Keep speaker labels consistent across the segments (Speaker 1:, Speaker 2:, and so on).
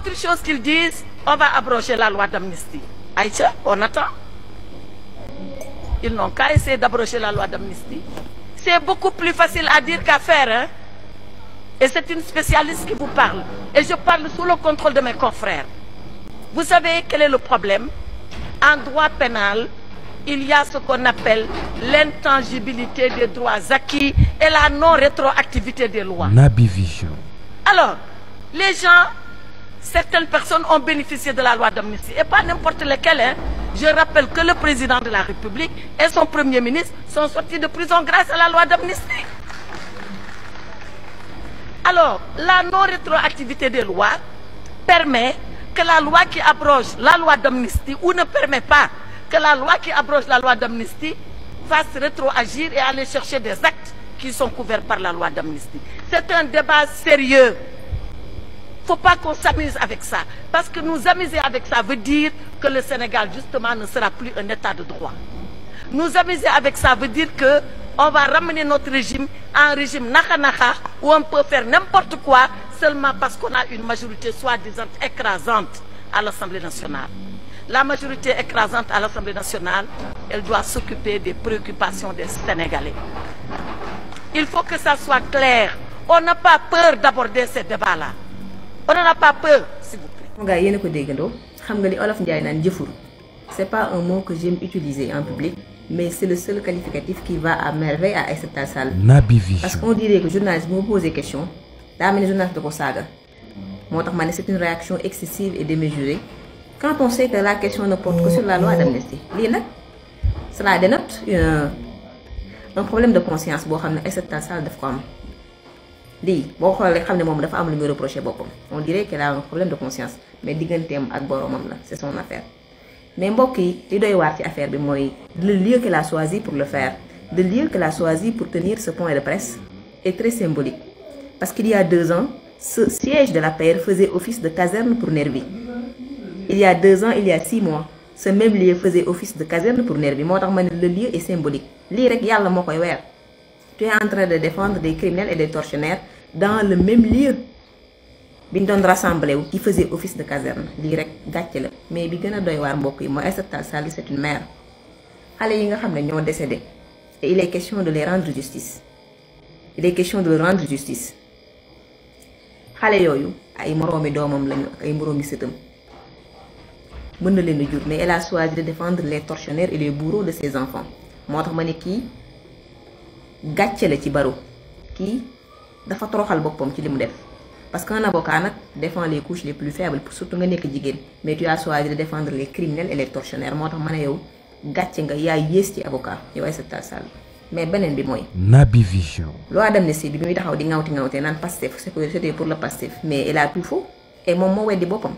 Speaker 1: Autre chose qu'ils disent, on va abroger la loi d'amnistie. Aïcha, on attend. Ils n'ont qu'à essayer d'abroger la loi d'amnistie. C'est beaucoup plus facile à dire qu'à faire, hein? Et c'est une spécialiste qui vous parle. Et je parle sous le contrôle de mes confrères. Vous savez quel est le problème? En droit pénal, il y a ce qu'on appelle l'intangibilité des droits acquis et la non-rétroactivité des lois.
Speaker 2: Naby Vision.
Speaker 1: Alors, les gens, certaines personnes ont bénéficié de la loi d'amnistie. Et pas n'importe lesquelles. Hein. Je rappelle que le président de la République et son premier ministre sont sortis de prison grâce à la loi d'amnistie. Alors, la non-rétroactivité des lois permet que la loi qui abroge la loi d'amnistie ou ne permet pas que la loi qui abroge la loi d'amnistie fasse rétroagir et aller chercher des actes qui sont couverts par la loi d'amnistie. C'est un débat sérieux. Il ne faut pas qu'on s'amuse avec ça. Parce que nous amuser avec ça veut dire que le Sénégal, justement, ne sera plus un état de droit. Nous amuser avec ça veut dire que on va ramener notre régime à un régime naka-naka où on peut faire n'importe quoi seulement parce qu'on a une majorité soi-disant écrasante à l'Assemblée nationale. La majorité écrasante à l'Assemblée nationale, elle doit s'occuper des préoccupations des Sénégalais. Il faut que ça soit clair. On n'a pas peur d'aborder ces débats-là. On n'en a pas peur, s'il vous plaît.
Speaker 3: C'est pas un mot que j'aime utiliser en public, mais c'est le seul qualificatif qui va à merveille à Aïssata Tall Sall.
Speaker 2: Naby Vision.
Speaker 3: Parce qu'on dirait que le journaliste me pose des questions, le journaliste de Saga. C'est une réaction excessive et démesurée. Quand on sait que la question ne porte que sur la loi d'amnistie, cela dénote un problème de conscience. Aïssata Tall Sall on dirait qu'elle a un problème de conscience, mais c'est son affaire. Mais mbokk yi li doy waar ci affaire bi mooy le lieu qu'elle a choisi pour le faire, le lieu qu'elle a choisi pour tenir ce point de presse est très symbolique. Parce qu'il y a 2 ans, ce siège de la PR faisait office de caserne pour nervis. Il y a 2 ans, il y a 6 mois, ce même lieu faisait office de caserne pour nervis. Le lieu est symbolique. Lii rek Yàlla moo koy weer. Tu es en train de défendre des criminels et des tortionnaires dans le même lieu. Biñ doon rassemblé qui faisait office de caserne lii rek gàcce la mais bi gën a doy waar mbokk yi mooy Aïssata Tall Sall c'est une mère xale yi nga xam ne ñoo décédé et il est question de les rendre justice. Il est question de leur rendre justice. Xale yooyu ay moroomi doomam lañu ak ay moroomi sëtam mën na leen a jur mais elle a choisi de défendre les tortionnaires et les bourreaux de ses enfants. moo tax ma ne kii gàcce la ci Barrow kii dafa toroxal boppam ci li mu def. Parce qu'un avocat défend les couches les plus faibles, surtout nga nekk jigéen, mais tu as choisi de défendre les criminels et les tortionnaires. Moo tax ma ne yow gàcce nga yaa yées ci avocat yow Aïssata Tall Sall. Mais beneen bi mooy.
Speaker 2: Naby Vision.
Speaker 3: Loi d'amnistie bi muy taxaw di ngawti naan Pastef c'était pour le Pastef mais elle a tout faux et moom moo weddi boppam.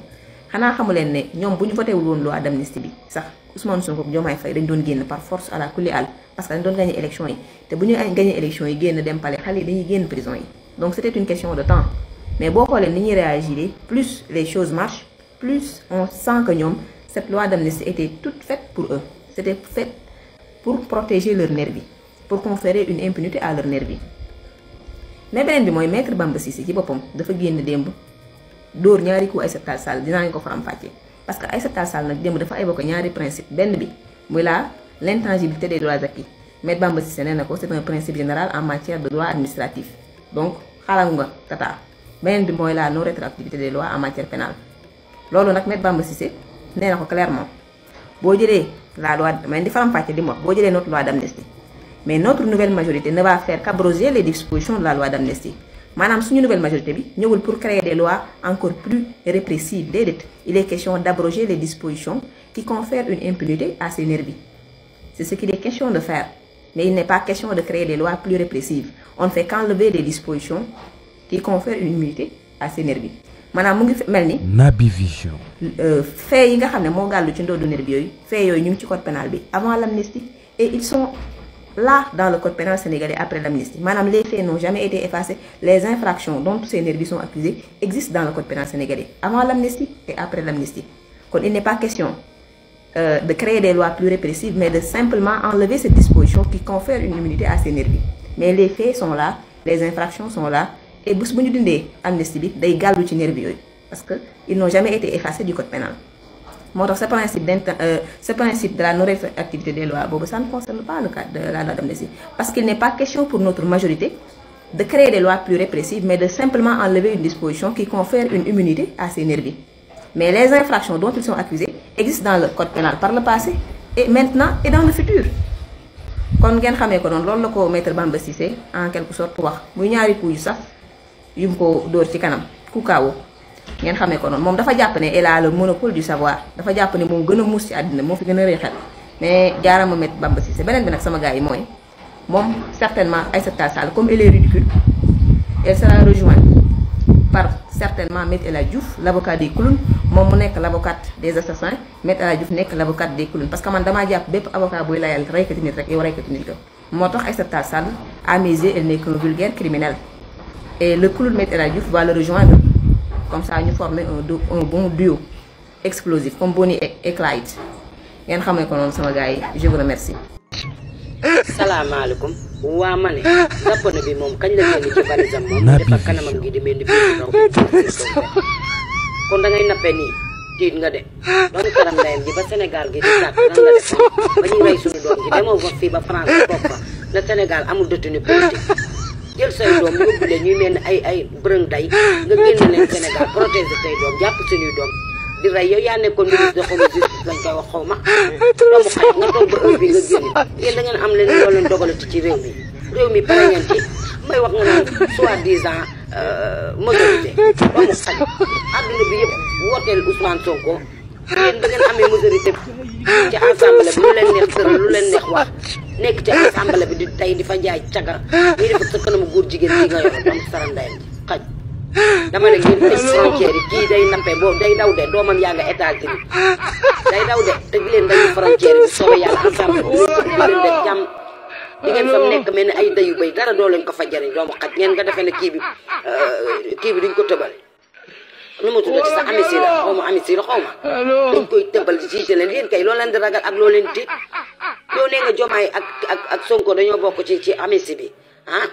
Speaker 3: Xanaa xamu leen ne ñoom bu ñu voté wul woon loi d'amnistie bi sax Ousmane Sonko ak Diomaye Faye dañ doon génn par force à la kulli àll parce que dañ doon gagné élection yi te bu ñu gagné élection yi génn dem palais xale yi dañuy génn prison yi donc c'était une question de temps. Mais bon, quand les réagir, plus les choses marchent, plus on sent que cette loi d'amnistie était toute faite pour eux. C'était faite pour protéger leur nervis, pour conférer une impunité à leur nervis. Mais bien, moi, maître Bamba Cissé, qui est dafa génn démb dóor ñaari coup Aïssata Tall Sall dinaa ko faram fàcce parce que Aïssata Tall Sall nag démb dafa évoqué ñaari principe benn bi muy l'intangibilité des droits acquis. Maître Bamba Cissé nee na ko c'est un principe général en matière de droit administratif donc xalangu nga tata. Beneen bi mooy la non rétroactivité des lois en matière pénale loolu nag Maître Bamba Cissé nee na ko clairement boo jëlee la loi mais di faram-fàcce di wax boo jëlee notre loi d'amnistie mais notre nouvelle majorité ne va faire qu'abroger les dispositions de la loi d'amnistie maanaam suñu nouvelle majorité bi ñëwul pour créer des lois encore plus répressives déedéet il est question d'abroger les dispositions qui confèrent une impunité à ces nervis. C'est ce qu'il est question de faire mais il n'est pas question de créer des lois plus répressives. On ne fait qu'enlever des dispositions qui confère une immunité à ces nervis. Madame mu ngi mel ni.
Speaker 2: Naby Vision.
Speaker 3: Fait yi nga xam ne moo gàllu ci ndoddu nervis yooyu fait yooyu ñu ngi ci code pénal bi avant l'amnistie et ils sont là dans le code pénal sénégalais après l'amnistie. Madame, les faits n'ont jamais été effacés. Les infractions dont tous ces nervis sont accusés existent dans le code pénal sénégalais avant l'amnistie et après l'amnistie. Donc il n'est pas question de créer des lois plus répressives mais de simplement enlever cette disposition qui confère une immunité à ces nervis. Mais les faits sont là, les infractions sont là. Et si nous avons amnistie, day galu ci nervi yoy parce que ils n'ont jamais été effacés du code pénal. Moo tax ce principe de la non-rétroactivité des lois boobu ça ne concerne pas le cas de la loi d'amnistie parce qu'il n'est pas question pour notre majorité de créer des lois plus répressives mais de simplement enlever une disposition qui confère une immunité à ces nervis. Mais les infractions dont ils sont accusés existent dans le code pénal par le passé et maintenant et dans le futur. Kon ngeen xamee ko noonu loolu la ko maître Bamba Cissé en quelque sorte wax muy ñaari coups yu sax yu mu ko dóor ci kanam ku kaawoo ngeen xamee ko noonu moom dafa jàpp ne elle a le monopole du savoir dafa jàpp ne moom gën a muus ci àddina moo fi gën a rëy xel mais jaarama maître Bamba Cissé beneen bi nag sama gars yi mooy moom certainement Aïssata Tall Sall comme elle est ridicule elle sera rejointe par certainement Maître El Hadji Diouf l'avocat des clowns moom mu nekk l'avocat des assassins Maître El Hadji Diouf nekk l'avocat des clowns parce que man damaa jàpp bépp avocat buy layal reykati nit rek yow reykati nit la moo tax Aïssata Tall Sall à mes yeux elle n'est qu'un vulgaire criminel et le clown Maître El Hadji Diouf va le rejoindre comme ça ñu former un bon duo explosif comme Bonnie et Clyde ngeen xamee ko noonu sama gars yi je vous remercie.
Speaker 4: salaamaaleykum waa ma ne Gabon bi moom kañ la génn ci balisam moom dafa kanamam gi di mel ni biir raw kon da ngay nappe nii tiit nga de doomu karam ndeyam ji ba Sénégal gi di tàkk nan nga def ba ñu rey suñu doom ji demoo fa fii ba France toog fa na Sénégal amul détenu politique jël say doom yóbbu leen ñuy mel ni ay bërëng day nga génn leen Sénégal protéger say doom jàpp suñuy doom di rey yow yaa nekkoon ministre de xaw ma justice lañ koy wax xaw ma doomu xaj nga toog ba heure bi nga génn yéen da ngeen am leen loo leen dogalati ci réew mi pare ngeen ci may wax nga naan soi-disant majorité doomu xaj àdduna bi yëpp wooteel Ousmane Sonko yéen da ngeen amee majorité ci assemblée bi lu leen neex tëral lu leen neex wax nekk ci assemblée bi di tey di fa jaay caga ñuy def sa kanamu góor jigéen gi nga yor doomu sara ndeyam ji xaj dama ne ngeen tëj frontière yi kii day nappe boobu day daw de doomam yaa nga États-Unis day daw de tëj leen dañu frontière yi soobee yàlla ensemble di leen de jàmm di ngeen fa nekk mel ni ay dayu bay dara doo leen ko fa jariñ doomu xaj ngeen nga defee ne kii bi duñ ko tëbal nu mu tuddati sa amisi la xaw ma amisi la xaw ma dañ koy tëbal di siite leen yéen kay loo leen di ragal ak loo leen tiit yow nee nga Jomaay ak Sonko dañoo bokk ci amisi bi ah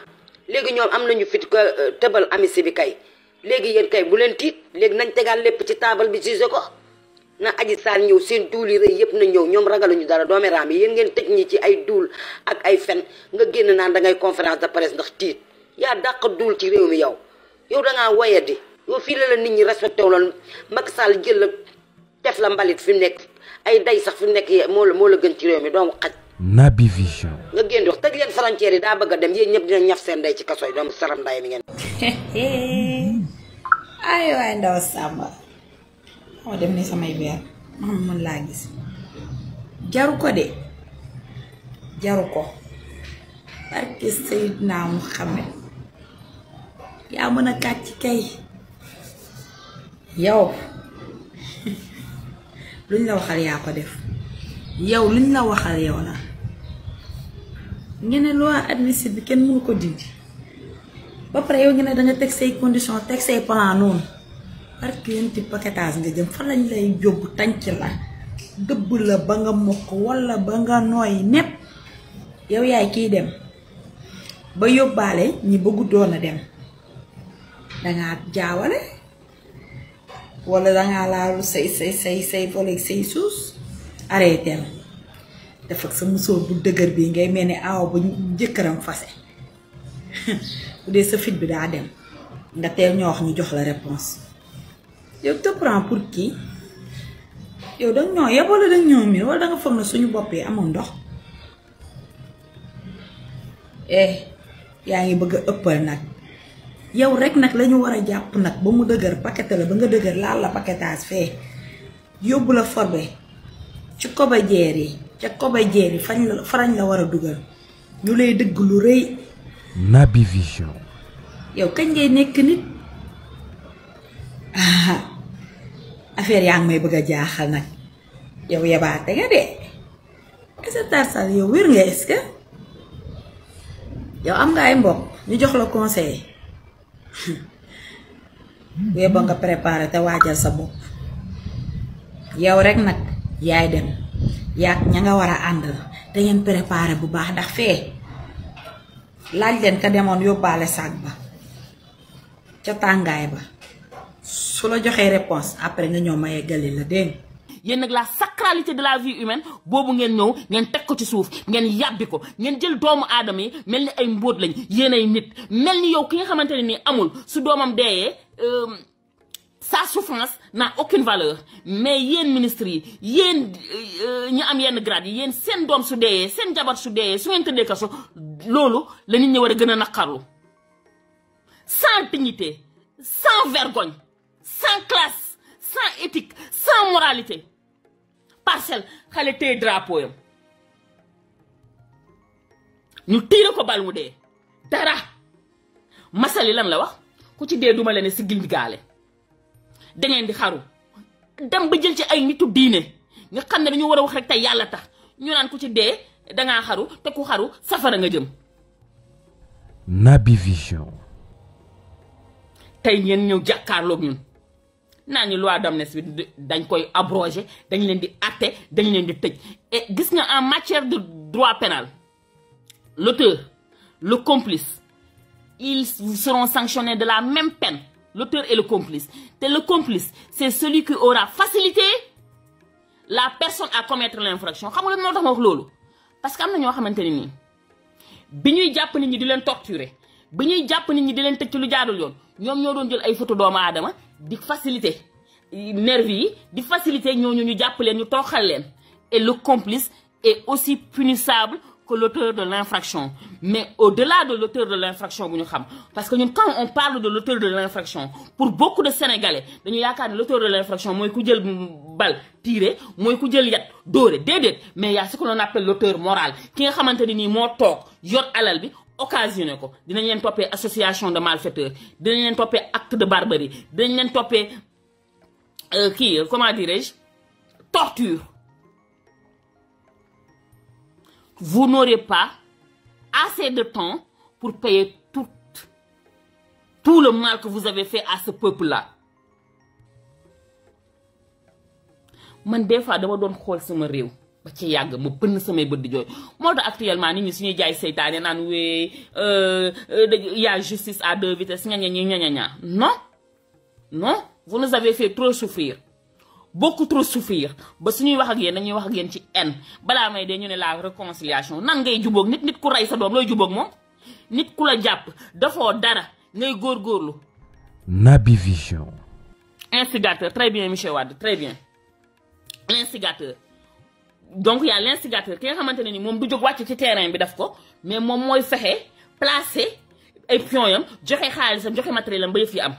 Speaker 4: léegi ñoom am nañu fit ko tëbal amisi bi kay léegi yéen kay bu leen tiit léegi nañ tegaal lépp ci taabal bi siise ko na Adji Sarr ñëw seen duul yi rëy yëpp na ñëw ñoom ragaluñu dara doomi raam yi yéen ngeen tëj ñi ci ay duul ak ay fen nga génn naan dangay conférence de presse ndax tiit yaa dàq duul ci réew mi yow dangaa wayadi yow fii la nit ñi respecté wu loon Macky Sall jël la def la mbalit fi mu nekk ay day sax fi mu nekk moo la gën ci réew mi doomu xaj
Speaker 2: Naby Vision.
Speaker 4: nga génn wax tëj leen frontière yi daa bëgg a dem yéen ñëpp dina ñaf seen ndey ci kaso yi doomu saram nday mi ngeen
Speaker 5: ay waay ndaw Samba moo dem ni samay beer ma xam mën laa gis jaru ko de jaru ko barke Seydina Muhammad yaa mën a kàcc kay yow luñ la waxal yaa ko def yow luñ la waxal yow la ngeen ne loi administrative bi kenn mënu ko dindi ba pare yow ngeen ne danga teg say condition teg say plan noonu parce que yéen ci paquetage nga jëm fan lañ lay yóbbu tànc la dëbb la ba nga mokk walla ba nga nooy nepp yow yaay kiy dem ba yóbbaale ñi bëggu doon a dem dangaa jaawale walla dangaa laalu say volet say suus arrêté la def ak sa musóor bu dëgër bi ngay mel ni aw ba jëkkëram fase bu dee sa fit bi daa dem nga teel ñoo wax ñu jox la réponse yow te prends pour qui yow danga ñoo yeb wala danga ñoo miir wala danga foog na suñu bopp yi amoon ndox yaa ngi bëgg a ëppal nag yow rek nag lañu war a jàpp nag ba mu dëgër paqueté la ba nga dëgër laal la paquetage fee yóbbu la forbe ci koba jeer yi ca koba jeer yi farañ la war a dugal ñu lay dëgg lu rëy
Speaker 2: Naby Vision.
Speaker 5: yow kañ ngay nekk nit affaire yaa ngi may bëgg a jaaxal nag yow yabaate nga de Aïssata Tall Sall yow wér nga est-ce que yow am nga ay mbokk ñu jox la conseil wee ba nga préparé te waajal sa bopp yow rek nag yaay dem yaag ña nga war a àndal da ngeen préparé bu baax ndax fee laaj leen ka demoon yóbbaale saag ba ca tàngaay ba su la joxee réponse après nga ñëw ma yeggali la dégg
Speaker 6: yéen nag la sacralité de la vie humaine boobu ngeen ñëw ngeen teg ko ci suuf ngeen yàbbi ko ngeen jël doomu aadama yi mel ni ay mbóot lañ yéen ay nit mel ni yow ki nga xamante ne nii amul su doomam deeyee sa souffrance n'a aucune valeur mais yéen ministres yi yéen ñu am yenn grade yi yéen seen doom su deeyee seen jabar su deeyee su ngeen tëddee kaso loolu la nit ñi war a gën a naqarlu sans dignité sans vergogne sans classe sans éthique sans moralité Parcelles xale téye drapeau yam ñu tiire ko bal mu dee dara masali lan la wax ku ci dee duma leen si gil gaale dangeen di xaru dem ba jël ci ay nitu diine nga xam ne dañu war a wax rek tey yàlla tax ñu naan ku ci dee dangaa xaru te ku xaru safara nga jëm.
Speaker 2: Naby Vision.
Speaker 6: tey ngeen ñëw jàkkaarloog ñun naa ñu loi d'amnistie bi dañ koy abroger dañ leen di atte dañ leen di tëj et gis nga en matière de droit pénal l'auteur le complice ils seront sanctionnés de la même peine l'auteur et le complice te le complice c'est celui qui aura facilité la personne à commettre l'infraction xam nga lan moo tax ma wax loolu parce que am na ñoo xamante ne nii bi ñuy jàpp nit ñi di leen torturer bi ñuy jàpp nit ñi di leen tëj ci lu jaadul yoon ñoom ñoo doon jël ay photo doomu aadama di faciliter nervi yi di faciliter ñooñu ñu jàpp leen ñu tooxal leen et le complice est aussi punissable que l'auteur de l'infraction mais au-delà de l'auteur de l'infraction bu ñu xam parce que ñun quand on parle de l'auteur de l'infraction pour beaucoup de Sénégalais dañu yaakaar ne l'auteur de l'infraction mooy ku jël bal tiré mooy ku jël yat dóore déedéet mais y a ce que l'on appelle l'auteur moral ki nga xamante ni nii moo toog yor alal bi occasionné ko dinañ leen toppee association de malfaiteurs dinañ leen toppee acte de barbarie dinañ leen toppee comment dirais-je torture. Vous n'aurez pas assez de temps pour payer tout le mal que vous avez fait à ce peuple-là. Man des fois dama doon xool sama réew ba ci yàgg ma bënn samay bët di jooy moo tax actuellement nit ñi suñuy jaay seytaane naan wee y a justice à deux vitesses ña non vous nous avez fait trop souffrir beaucoup trop souffrir ba suñuy wax ak yéen dañuy wax ak yéen ci haine balaa may dee ñu ne la réconciliation nan ngay jubóog nit ku rey sa doom looy jubóog moom nit ku la jàpp dafoo dara ngay góorgóorlu.
Speaker 2: Naby Vision.
Speaker 6: Instigateur très bien monsieur Wade très bien l'instigateur donc y a l'instigateur ki nga xamante ne ni moom du jóg wàcc ci terrain bi daf ko mais moom mooy fexe placer ay pions yam joxe xaalisam joxe matériel am ba yëf yi am.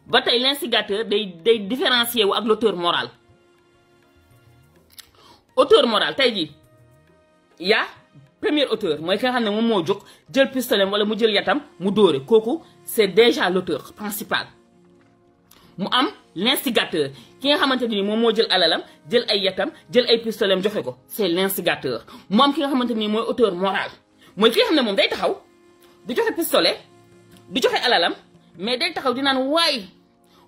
Speaker 6: ba tey l'instigateur day différencier wu ak l'auteur moral auteur moral tey jii yaa premier auteur mooy ki nga xam ne moom moo jóg jël pistolet wala mu jël yatam mu dóore kooku c'est déjà l'auteur principal mu am l'instigateur ki nga xamante ni moom moo jël alalam jël ay yatam jël ay pistolet joxe ko c'est l'instigateur mu am ki nga xamante ni mooy auteur moral mooy ki nga xam ne moom day taxaw du joxe pistolet du joxe alalam mais day taxaw di naan waay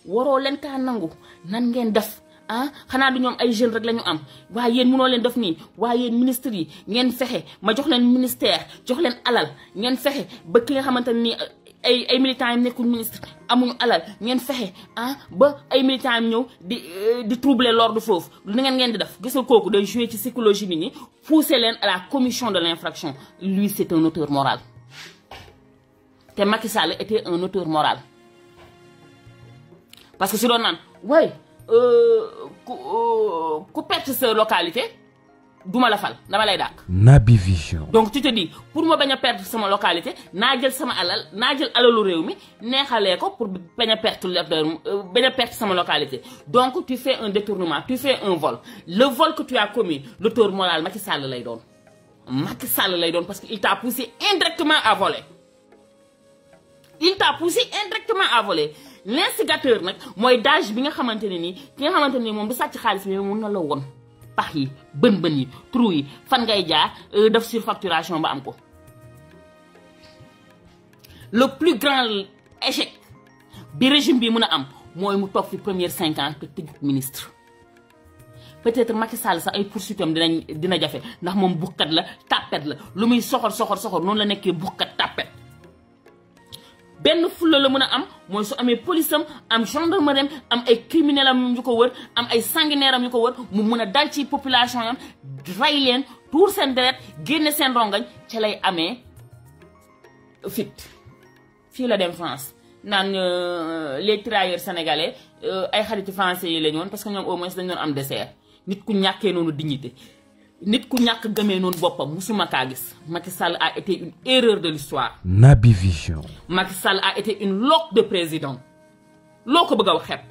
Speaker 6: waroo leen kaa nangu nan ngeen def ah xanaa du ñoom ay jeunes rek la ñu am waaye yéen mënoo leen def nii waaye yéen ministres yi ngeen fexe ma jox leen ministère jox leen alal ngeen fexe ba ki nga xamante ni ay militants yi nekkul ministre amuñu alal ngeen fexe ah ba ay militants yi ñëw di troubler l'ordre foofu lu ngeen di def gis nga kooku day jouer ci psychologie bi ni pousser leen à la commission de l'infraction lui c'est un auteur moral te Macky Sall était un auteur moral parce que su doon naan way ku perte sa localité duma la fal dama lay dàq.
Speaker 2: Naby Vision.
Speaker 6: donc tu te dis pour ma bañ a perdre sama localité naa jël sama alal naa jël alalu réew mi neexalee ko pour bañ a perte sama localité donc tu fais un détournement tu fais un vol le vol que tu as commis l'auteur moral Macky Sall lay doon Macky Sall lay doon parce que il t'a poussé indirectement à voler. Il t'a poussé indirectement à voler l'instigateur nag mooy dage bi nga xamante ne nii ki nga xamante ne nii moom du sàcc xaalis bi mun na la woon pax yi bën yi trou yi fan ngay jaar def surfacturation ba am ko. le plus grand échec bi régime bi mun a am mooy mu toog fi première 5 ans te tëj ministre peut-être Macky Sall sax ay poursuitam dina jafe ndax moom buxkat la tàppet la lu muy soxor noonu la nekkee buxkat tàppet. benn fulla la mën a am mooy su amee police am gendarmerie am ay criminel am yu ko wër am ay sanguinaire am yu ko wër mu mën a dal ci population yam ray leen tuur seen deret génne seen rongañ ca lay amee fit fii la dem France naan les travailleurs sénégalais ay xaritu français yi la ñu woon parce que ñoom au moins dañu doon am dessert nit ku ñàkkee noonu dignité nit ku ñàkk gëmee noonu boppam musuma kaa gis. Macky Sall a été une erreur de l'histoire.
Speaker 2: Naby Vision.
Speaker 6: Macky Sall a été une loque de président loo ko bëgg a wax xepp